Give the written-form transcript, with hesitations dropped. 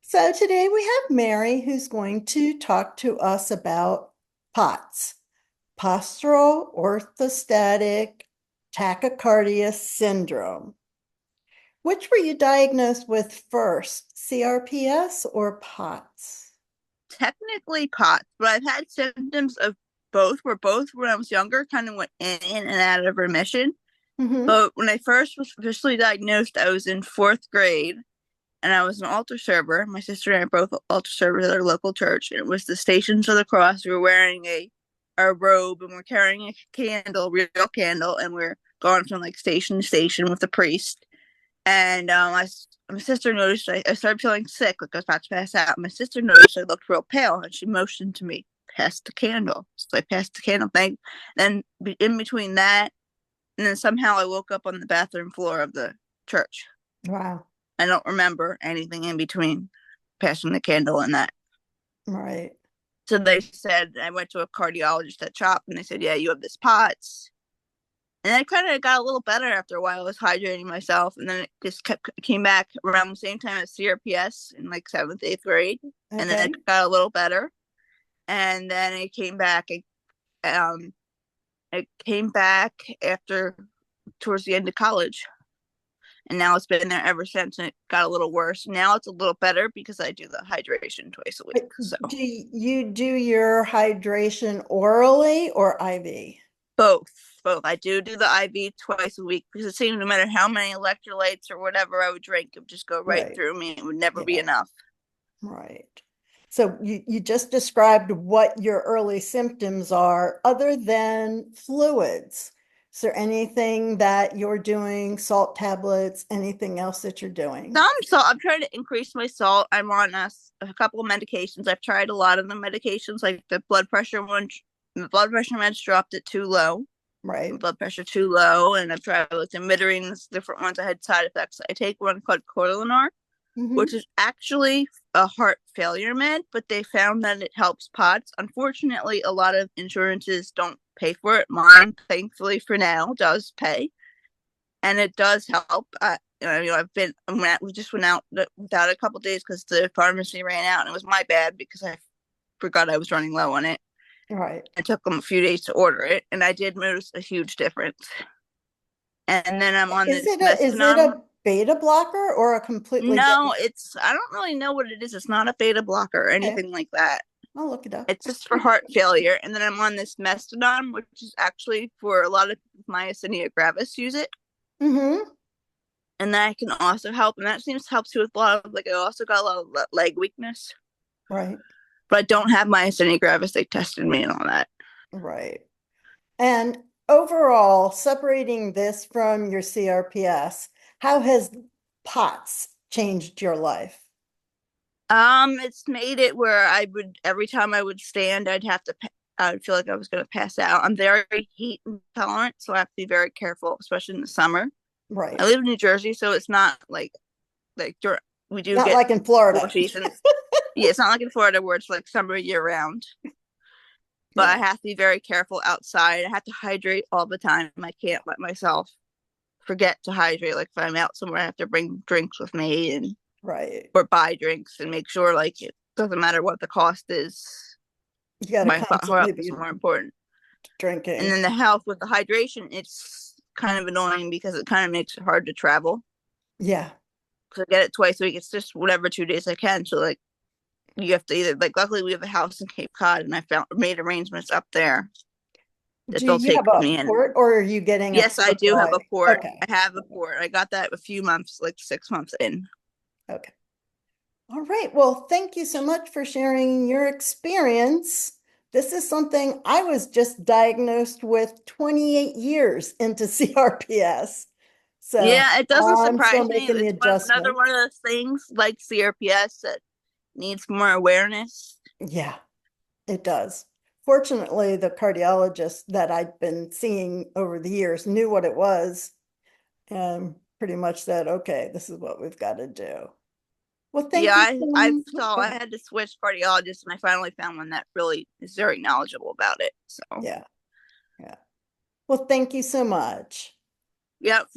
So today we have Mary who's going to talk to us about POTS, postural orthostatic tachycardia syndrome. Which were you diagnosed with first, CRPS or POTS? Technically POTS, but I've had symptoms of both, where both when I was younger kind of went in and out of remission. Mm-hmm. But when I first was officially diagnosed, I was in fourth grade and I was an altar server. My sister and I both altar servers at our local church, and it was the Stations of the Cross. We were wearing a robe and we're carrying a candle, real candle, and we're going from like station to station with the priest. And my sister noticed I started feeling sick, like I was about to pass out. My sister noticed I looked real pale, and she motioned to me, "Pass the candle." So I passed the candle. Then in between that, and then somehow I woke up on the bathroom floor of the church. Wow. I don't remember anything in between passing the candle and that. Right. So they said I went to a cardiologist at CHOP, and they said, "Yeah, you have this POTS." And then it kind of got a little better after a while. I was hydrating myself, and then it just came back around the same time as CRPS in like seventh, eighth grade, and then Okay. it got a little better, and then it came back. It came back after towards the end of college, and now it's been there ever since. And it got a little worse. Now it's a little better because I do the hydration twice a week. So Do you do your hydration orally or IV? both, both. I do the IV twice a week because it seemed no matter how many electrolytes or whatever I would drink, it would just go right Right. through me. It would never be Yeah. enough. Right. So you just described what your early symptoms are other than fluids. Is there anything that you're doing, salt tablets, anything else that you're doing? Some salt. I'm trying to increase my salt. I'm on a couple of medications. I've tried a lot of the medications, like the blood pressure one. The blood pressure meds dropped it too low. Right. Blood pressure too low, and I've tried like the Mitrines, different ones. I had side effects. I take one called Cortilinar, which Hmm. is actually a heart failure med, but they found that it helps POTS. Unfortunately, a lot of insurances don't pay for it. Mine, thankfully for now, does pay, and it does help. We just went out without a couple days because the pharmacy ran out, and it was my bad because I forgot I was running low on it. Right. It took them a few days to order it, and I did notice a huge difference. And then I'm on Is this it a Mestinon. beta blocker or a completely No, different? I don't really know what it is. It's not a beta blocker or Okay, anything like that. I'll look it up. It's just for heart failure. And then I'm on this Mestinon, which is actually for a lot of myasthenia gravis use it. Hmm. And that can also help. And that seems to help too with a lot of, like, I also got a lot of leg weakness. Right. But I don't have myasthenia gravis. They tested me and all that. Right. And overall, separating this from your CRPS, how has POTS changed your life? It's made it where I would, every time I would stand, I would feel like I was going to pass out. I'm very heat intolerant, so I have to be very careful, especially in the summer. I Right. live in New Jersey, so it's not like we do Not get like in four Florida. seasons. Yeah, it's not like in Florida where it's like summer year round. But I Yeah. have to be very careful outside. I have to hydrate all the time. I can't let myself forget to hydrate. Like if I'm out somewhere, I have to bring drinks with me and Right. or buy drinks and make sure like it doesn't matter what the cost is. You got to My constantly health is be more important. And drinking. then the health with the hydration, it's kind of annoying because it kind of makes it hard to travel. Yeah. Because I get it twice a week. It's just whatever 2 days I can. So like you have to either like luckily we have a house in Cape Cod and I found made arrangements up there that Do they'll you take have a me in. port or are you getting a Yes, I port do have a by? port. Okay. I have a port. I got that a few months, like 6 months in. Okay. All right. Well, thank you so much for sharing your experience. This is something I was just diagnosed with 28 years into CRPS. So Yeah, it doesn't I'm still surprise me. making the It's another adjustment. one of those things like CRPS that needs more awareness. Yeah, it does. Fortunately, the cardiologist that I'd been seeing over the years knew what it was and pretty much said, okay, this is what we've got to do. Well, Yeah, thank you I so saw I much. had to switch cardiologists and I finally found one that really is very knowledgeable about it. So, Yeah, yeah. Well, thank you so much. yep.